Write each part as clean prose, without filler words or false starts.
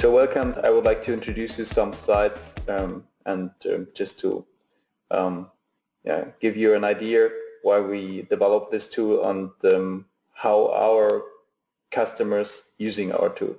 So welcome. I would like to introduce you some slides and just to give you an idea why we developed this tool and how our customers using our tool.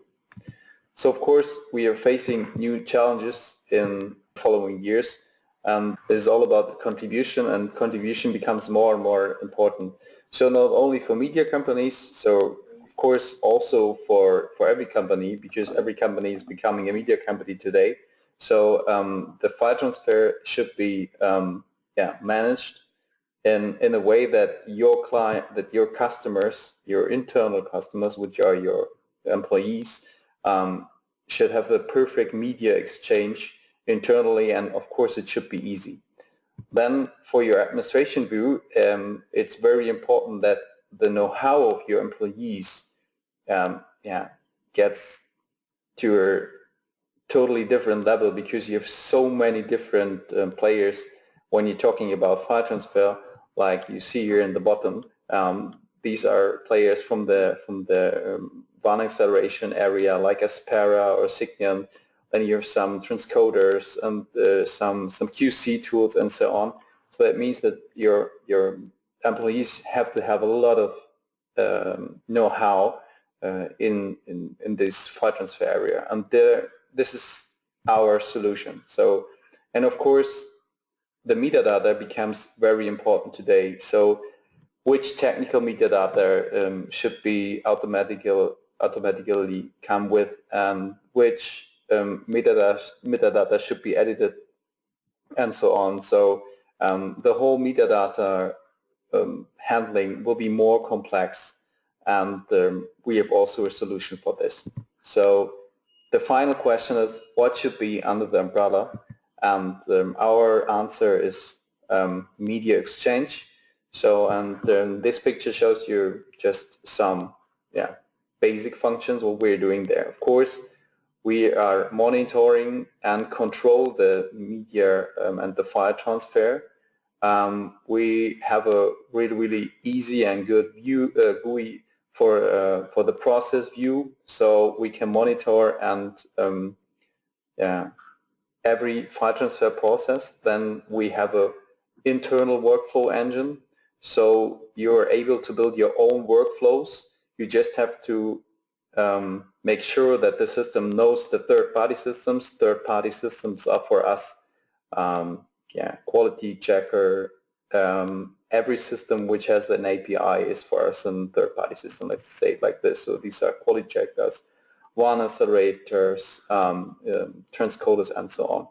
So of course we are facing new challenges in following years. This is all about contribution, and contribution becomes more and more important. So not only for media companies, so of course also for every company, because every company is becoming a media company today. So the file transfer should be managed in a way that your client, that your customers, your internal customers, which are your employees, should have the perfect media exchange internally, and of course it should be easy. Then for your administration view, it's very important that the know-how of your employees gets to a totally different level, because you have so many different players when you're talking about file transfer. Like you see here in the bottom, these are players from the WAN acceleration area, like Aspera or Signion. Then you have some transcoders and some QC tools and so on. So that means that your employees have to have a lot of know-how in this file transfer area, and this is our solution. So, and of course, the metadata becomes very important today. So, which technical metadata should be automatically come with, and which metadata should be edited, and so on. So the whole metadata handling will be more complex, and we have also a solution for this. So the final question is, what should be under the umbrella? And our answer is media exchange. So, and this picture shows you just some basic functions, what we're doing there. Of course, we are monitoring and control the media and the file transfer. We have a really easy and good view GUI for the process view, so we can monitor and every file transfer process. Then we have a internal workflow engine, so you're able to build your own workflows. You just have to make sure that the system knows the third-party systems. Third-party systems are for us quality checker. Every system which has an API is for us a third-party system. Let's say it like this. So these are quality checkers, WAN accelerators, transcoders, and so on.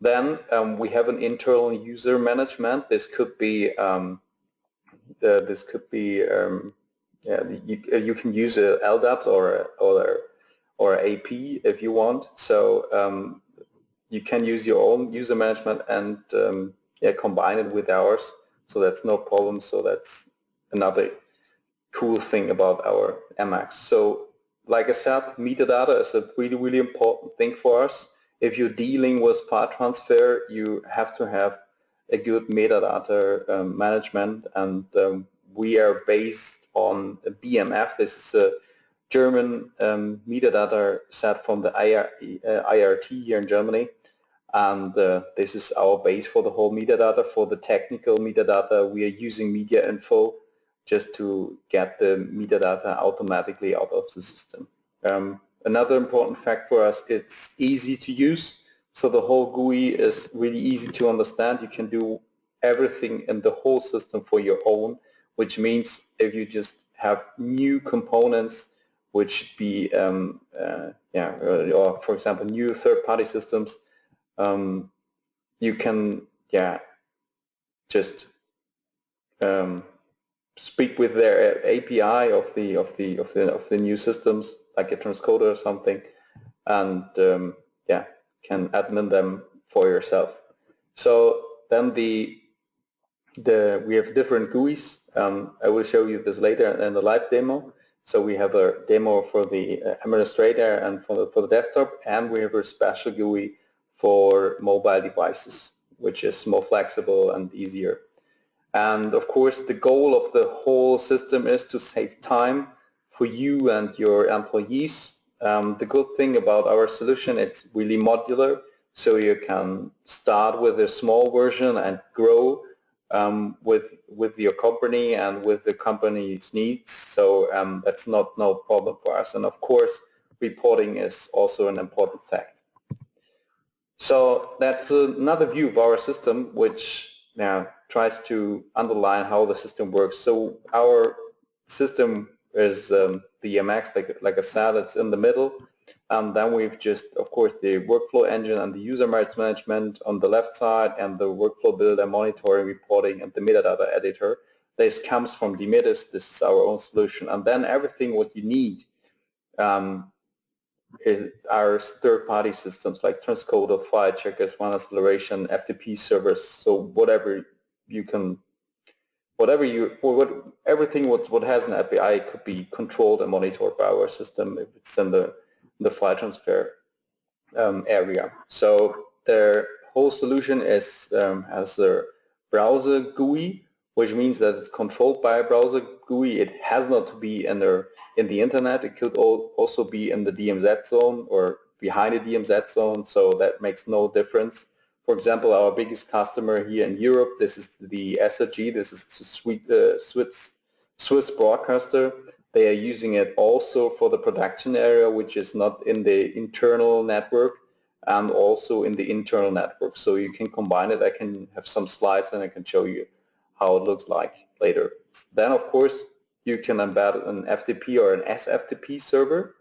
Then we have an internal user management. This could be you can use a LDAP or AP if you want. So you can use your own user management and combine it with ours. So that's no problem. So that's another cool thing about our MX. So like I said, metadata is a really important thing for us. If you're dealing with file transfer, you have to have a good metadata management, and we are based on a BMF. This is a German metadata set from the IRT here in Germany, and this is our base for the whole metadata. For the technical metadata, we are using media info just to get the metadata automatically out of the system. Another important fact for us, it's easy to use. So the whole GUI is really easy to understand. You can do everything in the whole system for your own, which means if you just have new components, which be or for example new third-party systems, you can just speak with their API of the new systems, like a transcoder or something, and can admin them for yourself. So then we have different GUIs. I will show you this later in the live demo. So we have a demo for the administrator and for the desktop, and we have a special GUI for mobile devices, which is more flexible and easier. And of course, the goal of the whole system is to save time for you and your employees. The good thing about our solution, it's really modular, so you can start with a small version and grow with your company and with the company's needs. So that's no problem for us. And of course, reporting is also an important fact. So that's another view of our system, which tries to underline how the system works. So our system is the EMX, like I said, it's in the middle. Then we've just, of course, the workflow engine and the user rights management on the left side, and the workflow builder, monitoring, reporting, and the metadata editor. This comes from Dimetis. This is our own solution. And then everything what you need is our third-party systems like transcoder, file checkers, one acceleration, FTP servers. So whatever you can, everything what has an API could be controlled and monitored by our system if it's in the file transfer area. So the whole solution has a browser GUI, which means that it's controlled by a browser GUI. It has not to be in the internet. It could also be in the DMZ zone or behind the DMZ zone, so that makes no difference. For example, our biggest customer here in Europe, this is the SRG, this is the Swiss broadcaster. They are using it also for the production area, which is not in the internal network, and also in the internal network. So you can combine it. I can have some slides and I can show you how it looks like later. Then, of course, you can embed an FTP or an SFTP server,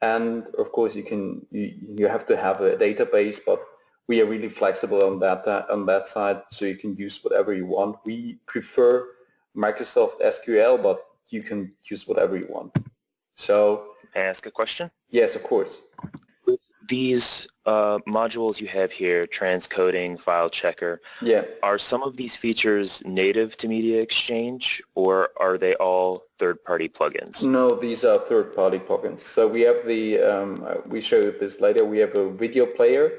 and of course you have to have a database, but we are really flexible on that side, so you can use whatever you want. We prefer Microsoft SQL, but you can use whatever you want. So, may I ask a question? Yes, of course. With these modules you have here, transcoding, file checker, are some of these features native to Media Exchange, or are they all third-party plugins? No, these are third-party plugins. So we have we show you this later, we have a video player.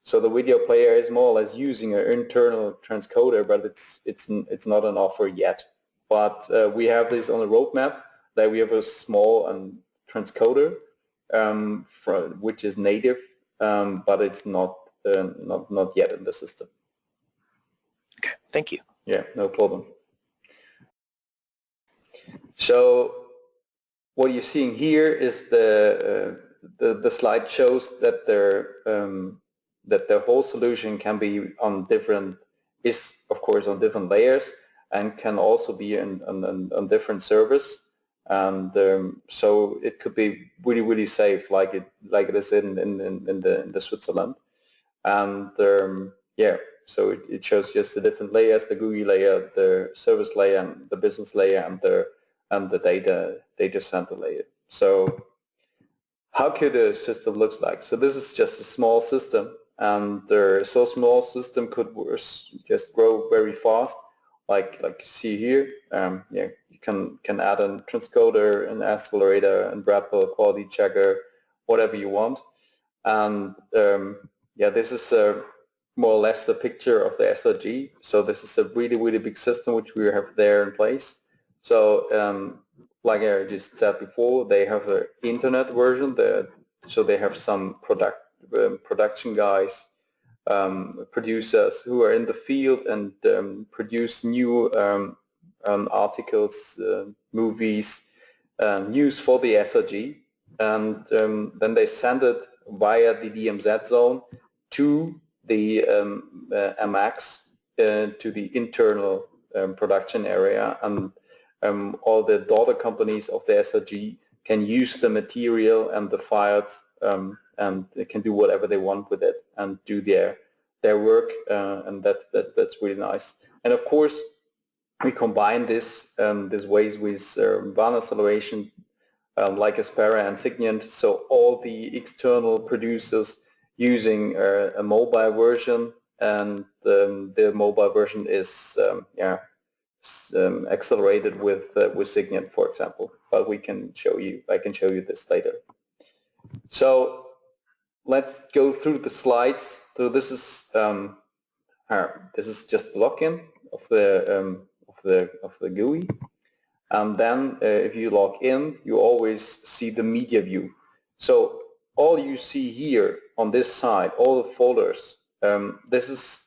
So the video player is more or less using an internal transcoder, but it's not an offer yet. But we have this on the roadmap, that we have a small transcoder, which is native, but it's not yet in the system. Okay, thank you. Yeah, no problem. So what you're seeing here is the slide shows that the whole solution can be on different layers, and can also be on different servers. And so it could be really safe, like it is in the Switzerland. And so it shows just the different layers: the GUI layer, the service layer, and the business layer, and the data center layer. So how could a system look like? So this is just a small system, and so small system could just grow very fast, like you see here. You can add a transcoder, an accelerator, and breadboard, quality checker, whatever you want. And this is more or less the picture of the SRG. So this is a really big system which we have there in place. So like I just said before, they have an internet version. So they have some production guys, producers who are in the field and produce new articles, movies, news for the SRG, and then they send it via the DMZ zone to the MX, to the internal production area, and all the daughter companies of the SRG can use the material and the files, and they can do whatever they want with it and do their work, and that's really nice. And of course, we combine this ways with one acceleration, like Aspera and Signant. So all the external producers using a mobile version, and the mobile version is accelerated with Signant, for example. But I can show you this later. So let's go through the slides. So this is just login of the GUI, and then if you log in, you always see the media view. So all you see here on this side, all the folders, this is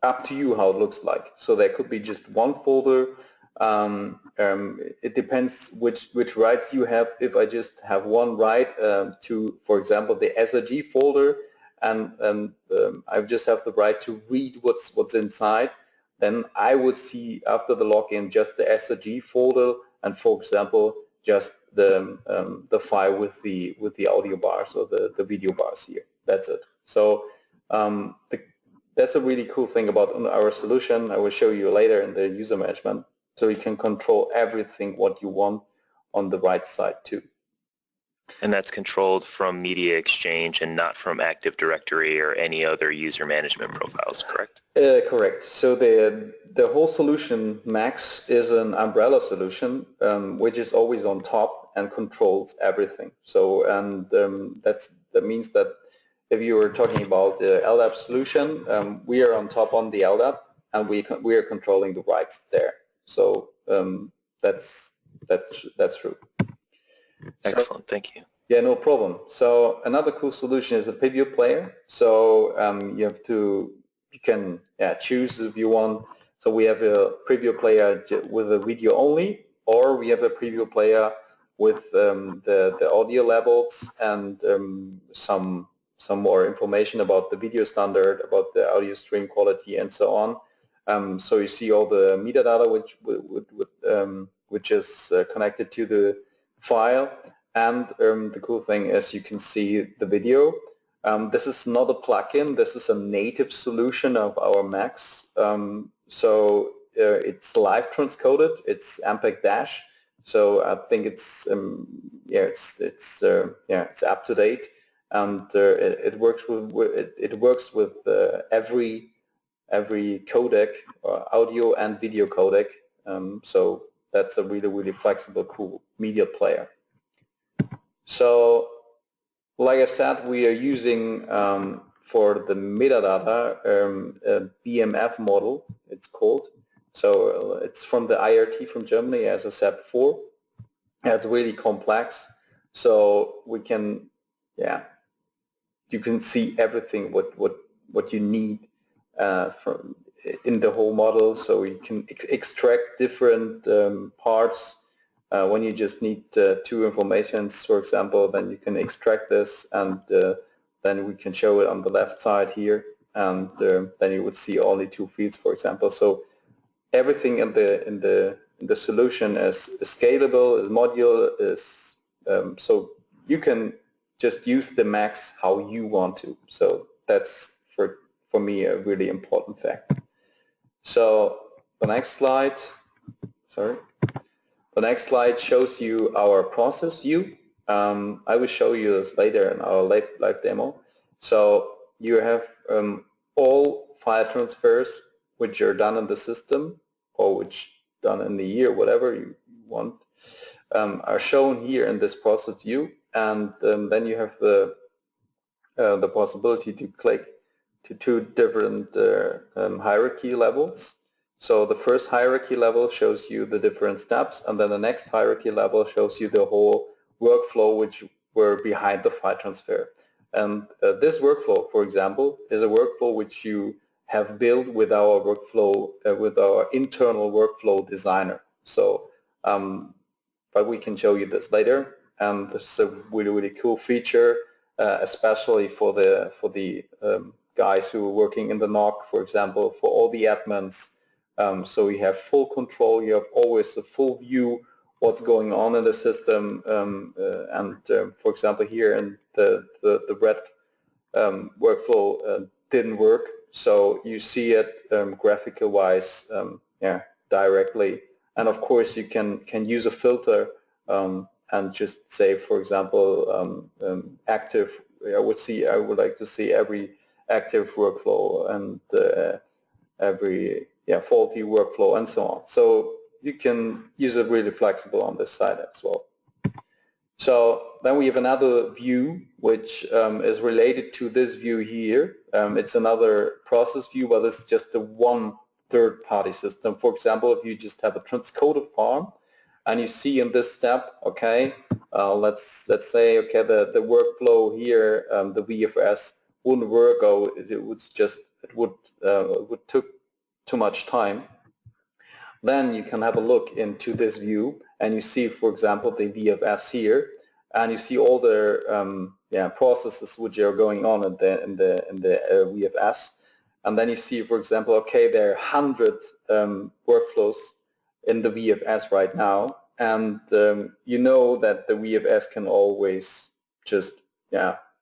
up to you how it looks like. So there could be just one folder. It depends which rights you have. If I just have one right to, for example, the SRG folder, and I just have the right to read what's inside, then I would see after the login just the SRG folder, and for example, just the file with the audio bars or the video bars here. That's it. So that's a really cool thing about our solution. I will show you later in the user management. So you can control everything what you want on the right side too. And that's controlled from Media Exchange and not from Active Directory or any other user management profiles, correct? Correct. So the whole solution, Max, is an umbrella solution, which is always on top and controls everything. So that means that if you were talking about the LDAP solution, we are on top on the LDAP, and we are controlling the rights there. So that's true. Excellent, thank you. Yeah, no problem. So another cool solution is a preview player. So you can choose if you want. So we have a preview player with a video only, or we have a preview player with the audio levels and some more information about the video standard, about the audio stream quality, and so on. So you see all the metadata which is connected to the file. And the cool thing is you can see the video. This is not a plugin. This is a native solution of our Max. So it's live transcoded. It's MPEG Dash. So I think it's it's up to date, and it works with every codec, audio and video codec. So that's a really flexible, cool media player. So, like I said, we are using for the metadata a BMF model, it's called. So it's from the IRT from Germany, as I said before. It's really complex. So we can, you can see everything what you need from in the whole model. So you can extract different parts. When you just need two informations, for example, then you can extract this, and then we can show it on the left side here, and then you would see only two fields, for example. So everything in the solution is scalable, is modular, is so you can just use the Max how you want to. So that's for me a really important fact. So the next slide, sorry. The next slide shows you our process view. I will show you this later in our live demo. So you have all file transfers which are done in the system, or which done in the year, whatever you want, are shown here in this process view. And then you have the possibility to click to two different hierarchy levels. So the first hierarchy level shows you the different steps, and then the next hierarchy level shows you the whole workflow which were behind the file transfer. And this workflow, for example, is a workflow which you have built with our workflow, with our internal workflow designer. So, but we can show you this later. And this is a really cool feature, especially for the guys who are working in the NOC, for example, for all the admins. So you have full control, you have always a full view what's going on in the system, for example here in the red workflow didn't work, so you see it graphical wise directly, and of course you can use a filter and just say, for example, active. I would like to see every active workflow and every faulty workflow and so on. So you can use it really flexible on this side as well. So then we have another view which is related to this view here. It's another process view, but it's just a one third-party system. For example, if you just have a transcoded farm and you see in this step, okay, let's say, okay, the workflow here, the VFS wouldn't work, or it would took too much time. Then you can have a look into this view, and you see, for example, the VFS here, and you see all the processes which are going on in the VFS. And then you see, for example, okay, there are 100 workflows in the VFS right now, and you know that the VFS can always just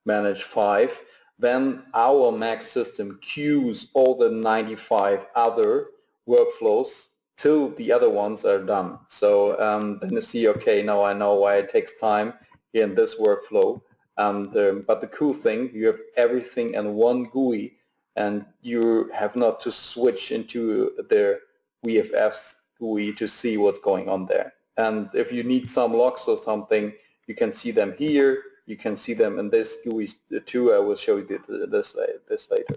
manage 5. Then our Mac system queues all the 95 other workflows till the other ones are done. So then you see, okay, now I know why it takes time in this workflow. But the cool thing, you have everything in one GUI, and you have not to switch into the VFS GUI to see what's going on there. And if you need some logs or something, you can see them here. You can see them in this GUI too. I will show you this later.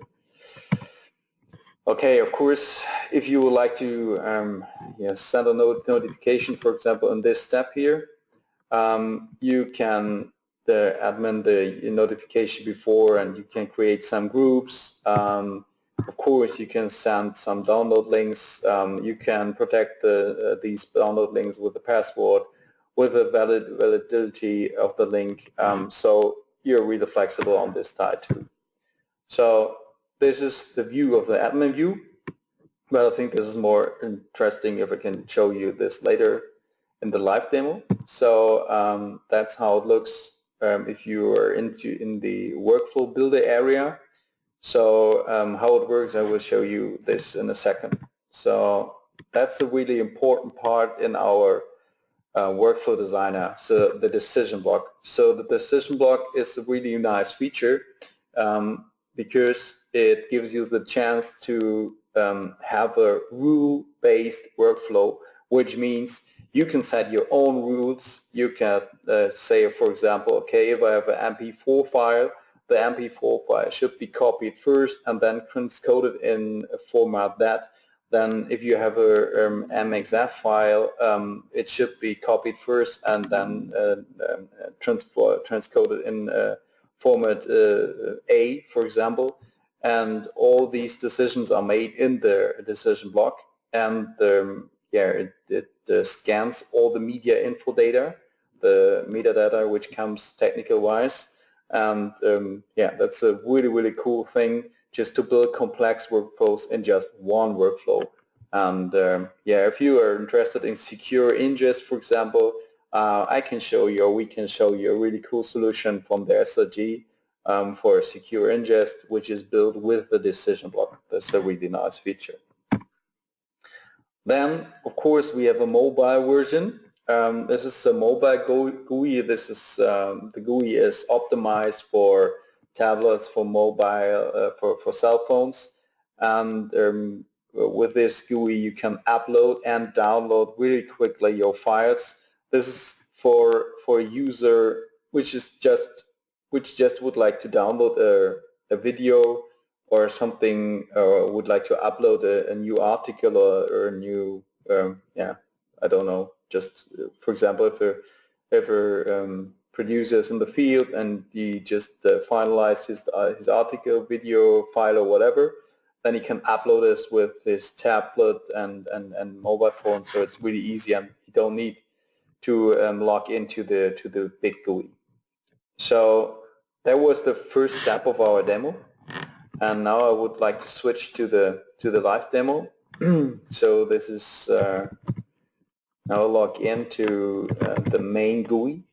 Okay, of course, if you would like to send a notification, for example, in this step here, you can admin the notification before, and you can create some groups. Of course, you can send some download links. You can protect these download links with the password, with the validity of the link. So you're really flexible on this side too. So this is the view of the admin view, but I think this is more interesting if I can show you this later in the live demo. So that's how it looks if you are in the workflow builder area. So how it works, I will show you this in a second. So that's a really important part in our workflow designer, so the decision block. So the decision block is a really nice feature because it gives you the chance to have a rule-based workflow, which means you can set your own rules. You can say, for example, okay, if I have an MP4 file, the MP4 file should be copied first and then transcoded in a format that. Then if you have a MXF file, it should be copied first and then transcoded in format A, for example. And all these decisions are made in the decision block. And it scans all the media info data, the metadata which comes technical-wise. And that's a really, really cool thing, just to build complex workflows in just one workflow. And if you are interested in secure ingest, for example, I can show you, or we can show you a really cool solution from the SRG for a secure ingest, which is built with the decision block. That's a really nice feature. Then, of course, we have a mobile version. This is a mobile GUI. This is the GUI is optimized for tablets, for mobile, for cell phones, and with this GUI you can upload and download really quickly your files. This is for a user which just would like to download a video or something, or would like to upload a new article or a new I don't know. Just for example, if a producer is in the field and he just finalized his article, video file, or whatever, then he can upload this with his tablet and mobile phone. So it's really easy, and you don't need to log into the big GUI. So that was the first step of our demo, and now I would like to switch to the live demo. So this is now log into the main GUI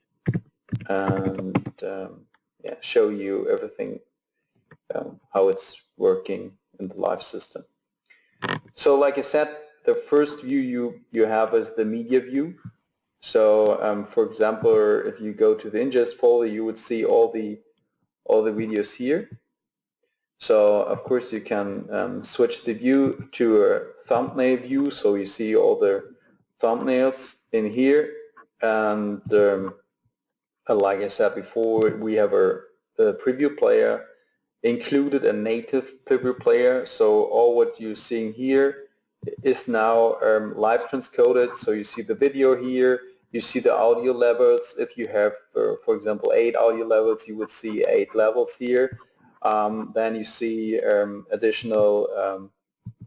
and show you everything, how it's working in the live system. So like I said, the first view you have is the media view. So for example, if you go to the ingest folder, you would see all the videos here. So of course you can switch the view to a thumbnail view, so you see all the thumbnails in here. And like I said before, we have a preview player included, a native preview player. So all what you're seeing here is now live transcoded. So you see the video here, You see the audio levels. If you have, for example, 8 audio levels, you would see 8 levels here. Then you see additional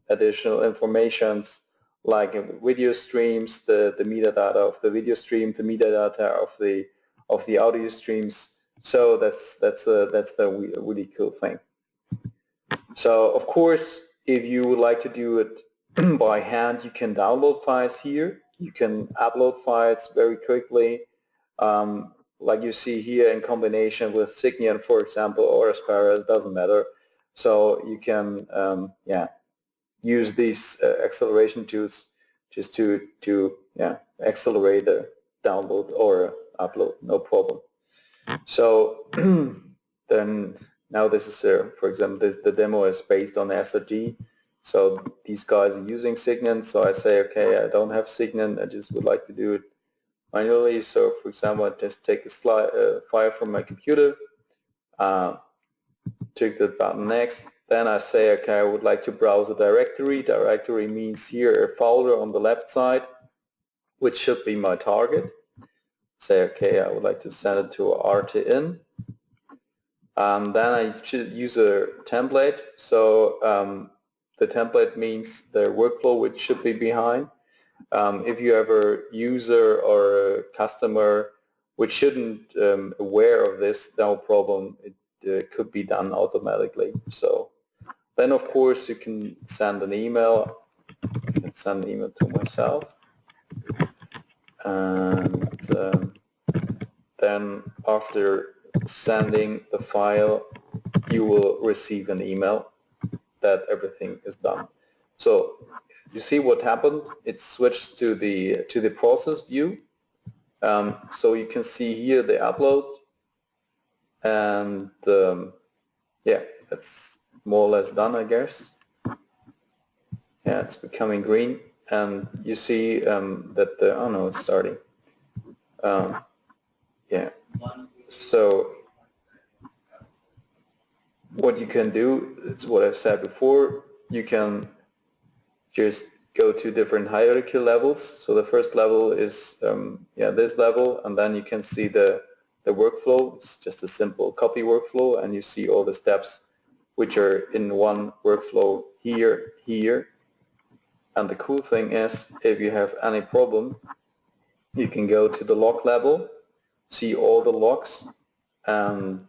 informations like video streams, the metadata of the video stream, the metadata of the audio streams. So that's the really cool thing. So of course, if you would like to do it by hand, you can download files here. You can upload files very quickly, like you see here in combination with Signian, for example, or Aspera, doesn't matter. So you can use these acceleration tools just to accelerate the download or upload, no problem. So then now this is, for example, the demo is based on SRG. So these guys are using Signian. So I say, okay, I don't have Signian. I just would like to do it manually. So for example, I just take a file from my computer, click the button next. Then I say, okay, I would like to browse a directory. Directory means here a folder on the left side, which should be my target. Say, okay, I would like to send it to RTIN. Then I should use a template. So the template means the workflow which should be behind. If you have a user or a customer which shouldn't aware of this, no problem. It could be done automatically. So then, of course, you can send an email. I can send an email to myself. And then after sending the file, you will receive an email that everything is done. So you see what happened? It switched to the process view. So you can see here the upload, and yeah, that's more or less done, I guess. Yeah, it's becoming green, and you see that the, oh no, it's starting. Yeah, so what you can do, it's what I've said before, you can just go to different hierarchy levels. So the first level is this level, and then you can see the workflow. It's just a simple copy workflow, and you see all the steps which are in one workflow here. And the cool thing is, if you have any problem, you can go to the log level, see all the logs, and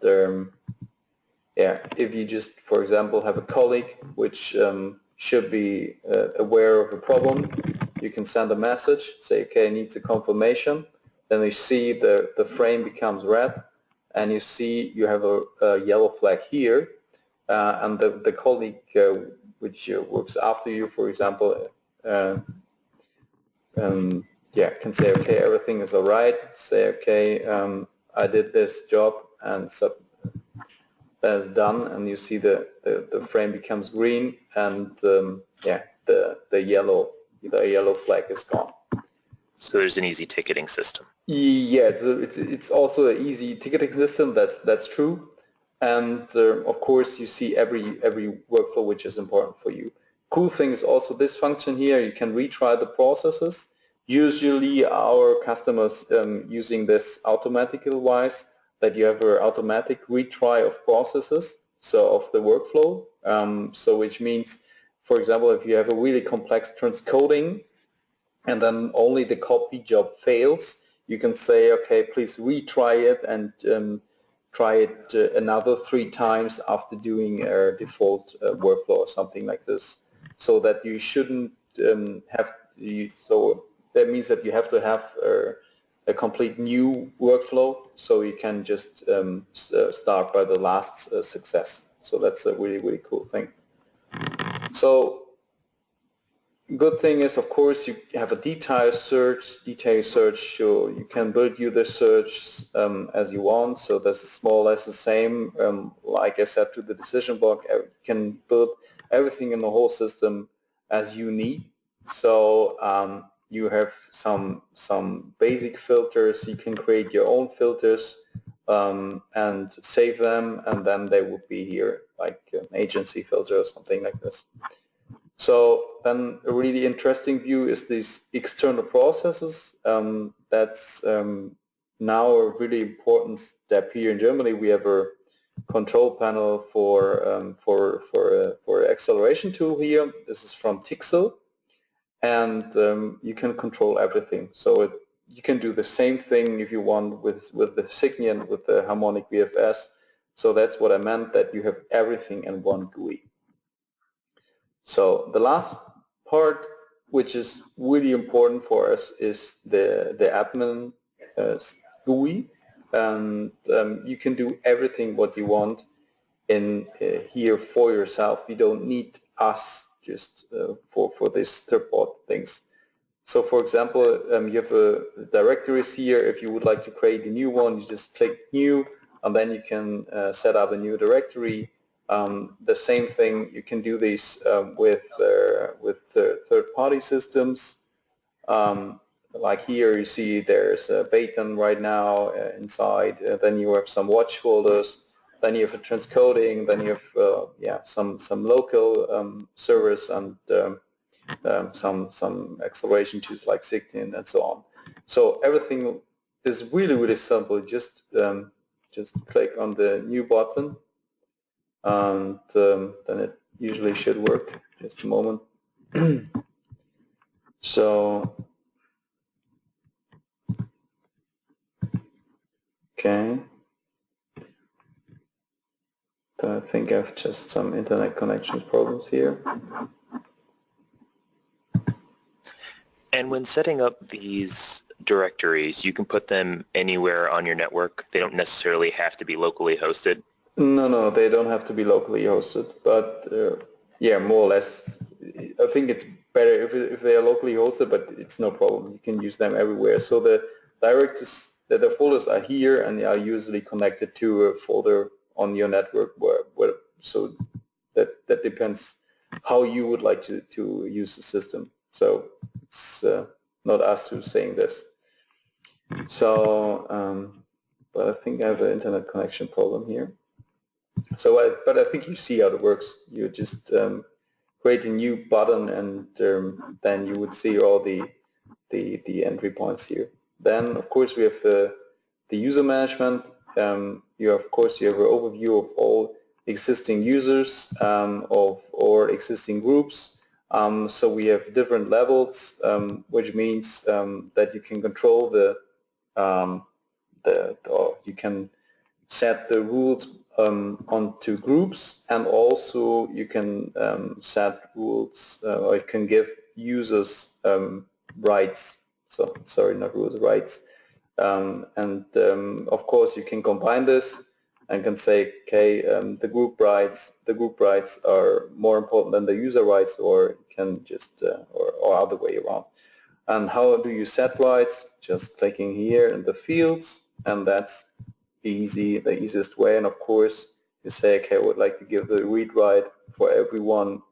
if you just, for example, have a colleague which should be aware of a problem, you can send a message, say, okay, it needs a confirmation. Then you see the frame becomes red, and you see you have a yellow flag here, and the colleague which works after you, for example, can say, okay, everything is all right. Say, okay, I did this job, and that is done, and you see the frame becomes green, and the yellow flag is gone. So there's an easy ticketing system. Yeah, it's also an easy ticketing system. That's true, and of course you see every workflow which is important for you. Cool thing is also this function here. You can retry the processes. Usually our customers using this automatically wise, that you have an automatic retry of processes, so of the workflow. So which means, for example, if you have a really complex transcoding and then only the copy job fails, you can say, okay, please retry it and try it another 3 times after doing a default workflow or something like this. So that you shouldn't so that means that you have to have a complete new workflow, so you can just start by the last success. So that's a really cool thing. So good thing is, of course, you have a detailed search, so you can build the search as you want. So this is more or less the same, like I said, to the decision block. You can build everything in the whole system as you need. So you have some basic filters. You can create your own filters and save them, and then they would be here like an agency filter or something like this. So then a really interesting view is these external processes. That's now a really important step here in Germany. We have a control panel for acceleration tool here. This is from Tixel, and you can control everything. So you can do the same thing if you want with the Signian, with the harmonic VFS. So that's what I meant, that you have everything in one GUI. So the last part, which is really important for us, is the admin GUI. And you can do everything what you want in here for yourself. You don't need us just for this third-party things. So for example, you have a directories here. If you would like to create a new one, you just click new, and then you can set up a new directory. The same thing, you can do this with third-party systems. Like here you see there's a Baton right now inside, then you have some watch folders, then you have a transcoding, then you have some local servers and some acceleration tools like Signian and so on. So everything is really simple. Just click on the new button, and then it usually should work. Just a moment. So okay, I think I have just some internet connection problems here. And when setting up these directories, you can put them anywhere on your network. They don't necessarily have to be locally hosted. No, they don't have to be locally hosted, but yeah, more or less. I think it's better if they are locally hosted, but it's no problem. You can use them everywhere. So the directories, the folders are here, and they are usually connected to a folder on your network. So that depends how you would like to use the system. So it's not us who's saying this. So, but I think I have an internet connection problem here. So, but I think you see how it works. You just create a new button, and then you would see all the entry points here. Then, of course, we have the user management. You have an overview of all existing users or existing groups. So we have different levels, which means that you can control you can set the rules onto groups, and also you can set rules or you can give users rights. So sorry, not rules, rights. And of course you can combine this and can say, okay, the group rights are more important than the user rights, or you can just or other way around. And how do you set rights? Just clicking here in the fields, and that's easy, the easiest way. And of course you say, okay, I would like to give the read right for everyone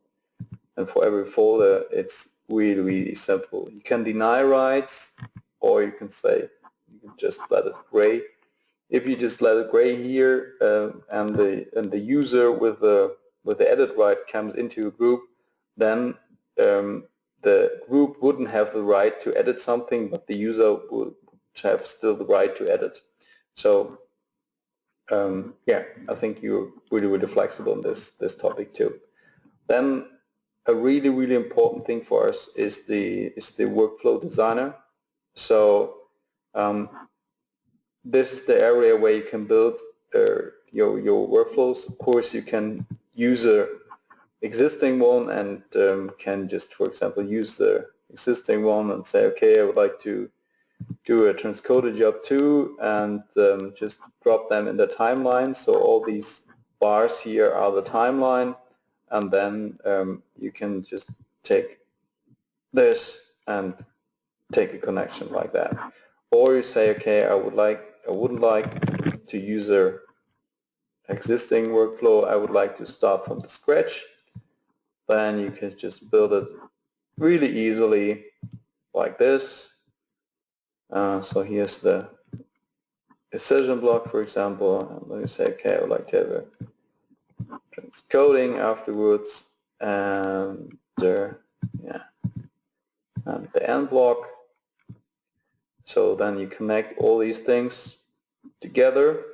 and for every folder. It's really simple. You can deny rights, or you can say, you can just let it gray. If you just let it gray here, and the user with the edit right comes into a group, then the group wouldn't have the right to edit something, but the user would have still the right to edit. So yeah, I think you're really flexible in this topic too. Then a really important thing for us is the workflow designer. So this is the area where you can build your workflows. Of course, you can use a existing one and can just, for example, use the existing one and say, okay, I would like to do a transcoded job too, and just drop them in the timeline. So all these bars here are the timeline, and then you can just take this and take a connection like that. Or you say, okay, I wouldn't like to use a existing workflow. I would like to start from the scratch. Then you can just build it really easily like this. So here's the decision block, for example. And let me say, okay, I would like to have a transcoding afterwards, and and the end block. So then you connect all these things together,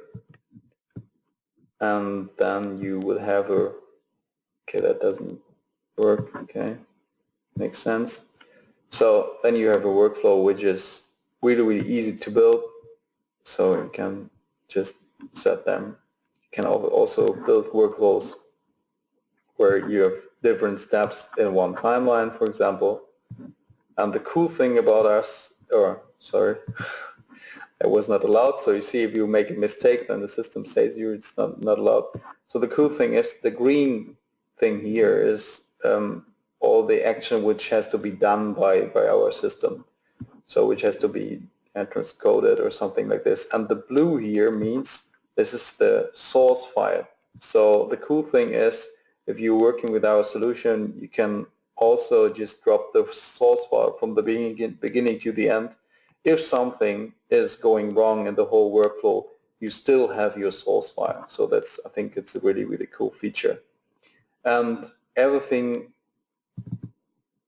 and then you will have a, okay, that doesn't work, okay, makes sense. So then you have a workflow which is really, really easy to build. So you can just set them. You can also build workflows where you have different steps in one timeline, for example. And the cool thing about us, or sorry, it was not allowed. So you see, if you make a mistake, then the system says it's not allowed. So the cool thing is the green thing here is all the action which has to be done by our system. So which has to be transcoded or something like this. And the blue here means this is the source file. So the cool thing is if you're working with our solution, you can also just drop the source file from the beginning to the end. If something is going wrong in the whole workflow, you still have your source file. So that's, I think it's a really, really cool feature. And everything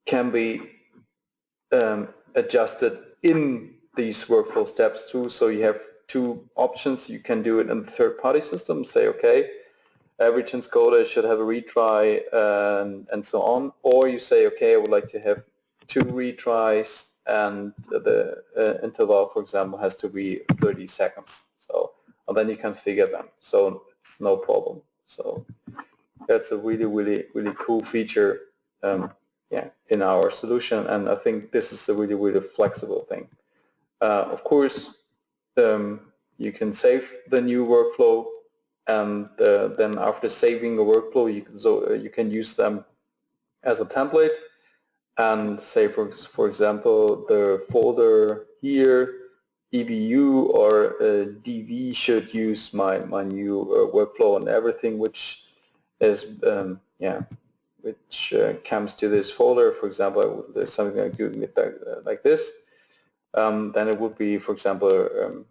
can be adjusted in these workflow steps too. So you have two options. You can do it in the third-party system, say, okay, every transcoder should have a retry and so on. Or you say, okay, I would like to have 2 retries and the interval, for example, has to be 30 seconds. So, and then you can figure them. So it's no problem. So that's a really, really, really cool feature in our solution. And I think this is a really, really flexible thing. Of course, you can save the new workflow, and then after saving a workflow, you can use them as a template. And say, for example, the folder here, EBU or DV should use my new workflow and everything, which is which comes to this folder. For example, there's something like doing it like this. Then it would be, for example,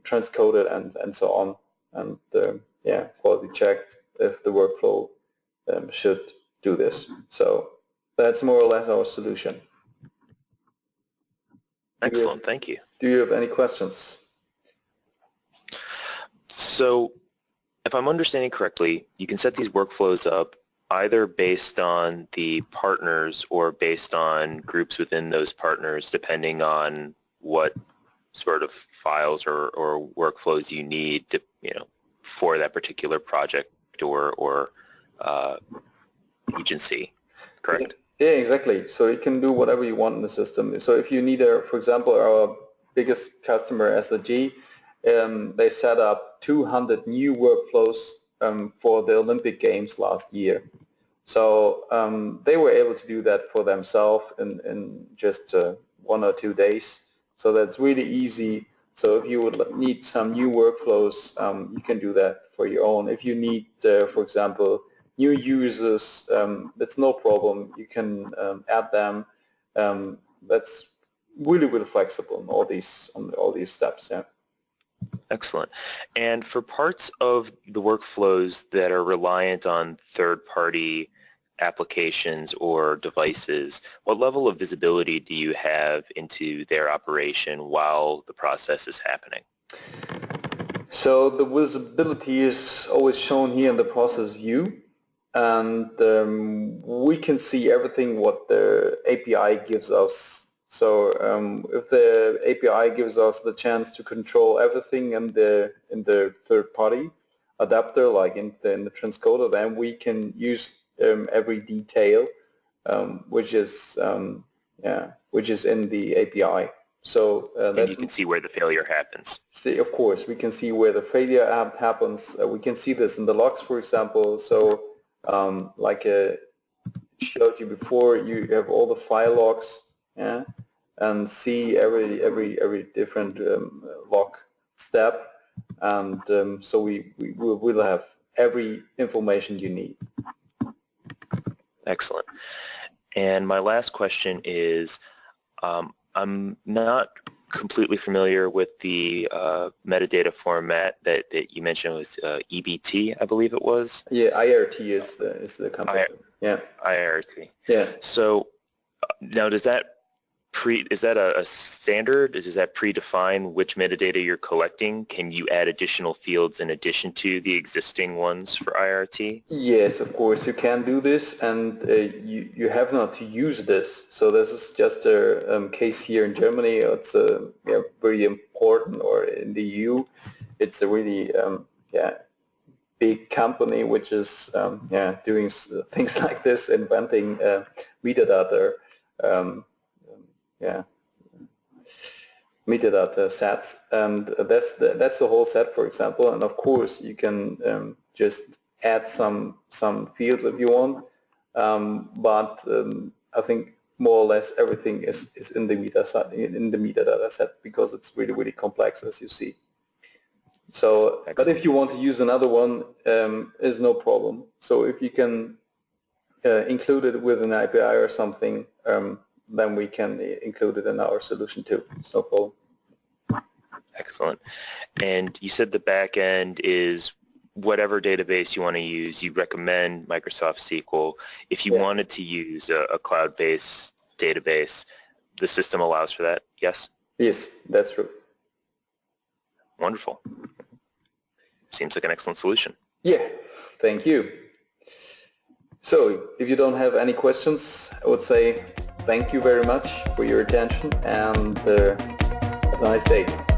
transcoded and so on, and quality checked if the workflow should do this. So that's more or less our solution. Excellent, thank you. Do you have any questions? So if I'm understanding correctly, you can set these workflows up either based on the partners or based on groups within those partners, depending on what sort of files or workflows you need to, for that particular project or agency, correct? Yeah, exactly. So you can do whatever you want in the system. So if you need for example, our biggest customer, SLG, they set up 200 new workflows for the Olympic Games last year. So they were able to do that for themselves in just 1 or 2 days. So that's really easy. So if you would need some new workflows, you can do that for your own. If you need, for example, new users, that's no problem. You can add them. That's really, really flexible on all these steps. Yeah. Excellent. And for parts of the workflows that are reliant on third-party applications or devices, what level of visibility do you have into their operation while the process is happening? So the visibility is always shown here in the process view, and we can see everything what the API gives us. So if the API gives us the chance to control everything in the third-party adapter, like in the transcoder, then we can use every detail which is in the API. So and you can see where the failure happens. Of course, we can see where the failure happens. We can see this in the logs, for example. So like I showed you before, you have all the file logs, and see every different log step, and so we will have every information you need. Excellent. And my last question is, I'm not completely familiar with the metadata format that you mentioned was EBT, I believe it was. Yeah, IRT is the company. IRT. Yeah. So now is that a standard? Does that predefine which metadata you're collecting? Can you add additional fields in addition to the existing ones for IRT? Yes, of course you can do this, and you have not to use this. So this is just a case here in Germany. It's very important, or in the EU, it's a really big company which is doing things like this, inventing metadata. Metadata sets, and that's the whole set, for example. And of course, you can just add some fields if you want, but I think more or less everything is in the metadata set, because it's really complex, as you see. So, excellent. But if you want to use another one, is no problem. So if you can include it with an API or something, then we can include it in our solution too. It's no problem. Excellent. And you said the back end is whatever database you want to use. You recommend Microsoft SQL. If you wanted to use a cloud-based database, the system allows for that, yes? Yes, that's true. Wonderful. Seems like an excellent solution. Yeah, thank you. So if you don't have any questions, I would say thank you very much for your attention, and have a nice day.